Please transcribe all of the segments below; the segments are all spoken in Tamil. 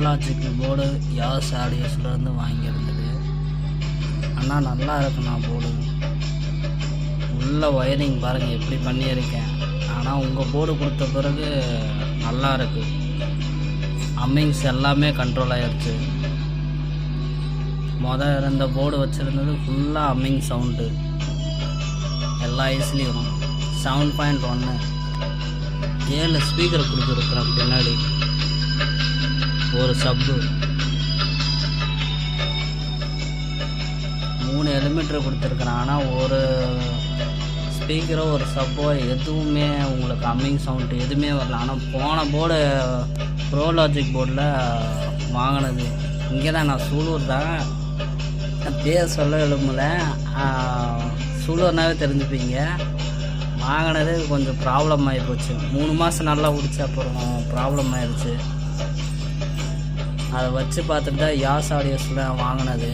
ப்ரோலாஜிக்கல் போர்டு யாஸ் ஆடியோஸ்லேருந்து வாங்கியிருந்தது. ஆனால் நல்லா இருக்குண்ணா போர்டு. உள்ள ஒயரிங் பாருங்கள் எப்படி பண்ணியிருக்கேன். ஆனால் உங்கள் போர்டு கொடுத்த பிறகு நல்லா இருக்குது. அம்மிங்ஸ் எல்லாமே கண்ட்ரோல் ஆகிடுச்சு. இருந்த போர்டு வச்சுருந்தது ஃபுல்லாக அம்மிங் சவுண்டு எல்லா ஐஸ்லேயும். 7.1 7 ஸ்பீக்கர் கொடுத்துருக்குறேன். பின்னாடி ஒரு சப்பு, 3 எலிமீட்டர் கொடுத்துருக்குறேன். ஆனால் ஒரு ஸ்பீக்கரோ ஒரு சப்போ எதுவுமே உங்களுக்கு அம்மிங் சவுண்டு எதுவுமே வரல. ஆனால் போன போர்டு ப்ரோலாஜிக் போர்டில் வாங்கினது இங்கே தான். நான் சூலூர் தான், பேர் சொல்ல எழுமல, சூலூர்னாவே தெரிஞ்சுப்பீங்க. வாங்கினது கொஞ்சம் ப்ராப்ளம் ஆகி போச்சு. 3 மாதம் நல்லா பிடிச்ச அப்புறம் ப்ராப்ளம் ஆகிடுச்சு. அதை வச்சு பார்த்துட்டு தான் யாஸ் ஆடியோஸில் வாங்கினது.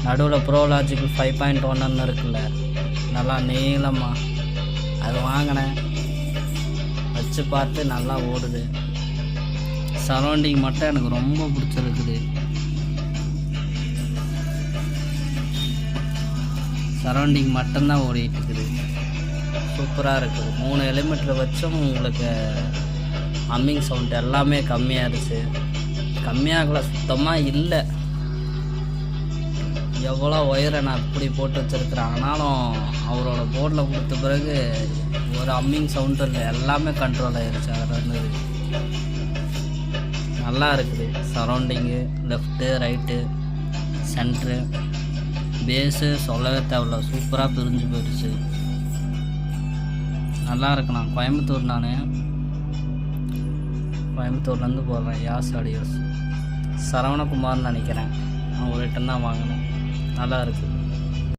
நடுவில் ப்ரோலாஜிக்கல் 5.1 இருக்குல்ல, நல்லா நீளமாக அது வாங்கினேன். வச்சு பார்த்து நல்லா ஓடுது. சரௌண்டிங் மட்டும் எனக்கு ரொம்ப பிடிச்சிருக்குது. சரௌண்டிங் மட்டும்தான் ஓடிட்டு இருக்குது. சூப்பராக இருக்குது. 3 எலிமீட்டர் வச்சும் உங்களுக்கு அம்மிங் சவுண்ட் எல்லாமே கம்மியாகிடுச்சு. கம்மியாகல, சுத்தமாக இல்லை. எவ்வளோ ஒயரை நான் இப்படி போட்டு வச்சுருக்கிறேன். ஆனாலும் அவரோட போர்டில் கொடுத்த பிறகு ஒரு அம்மிங் சவுண்டும் இல்லை, எல்லாமே கண்ட்ரோல் ஆகிடுச்சு. அதில் இருந்தது நல்லா இருக்குது. Surrounding, left right centre bass சொல்லவே தேவையில்ல, சூப்பராக பிரிஞ்சு போயிடுச்சு. நல்லா இருக்குண்ணா. கோயம்புத்தூர்லேருந்து போடுறேன் யாஸ் ஆடியோஸ். சரவணகுமார்னு நினைக்கிறேன். அவங்கள்ட்ட தான் வாங்கினேன். நல்லா இருக்குது.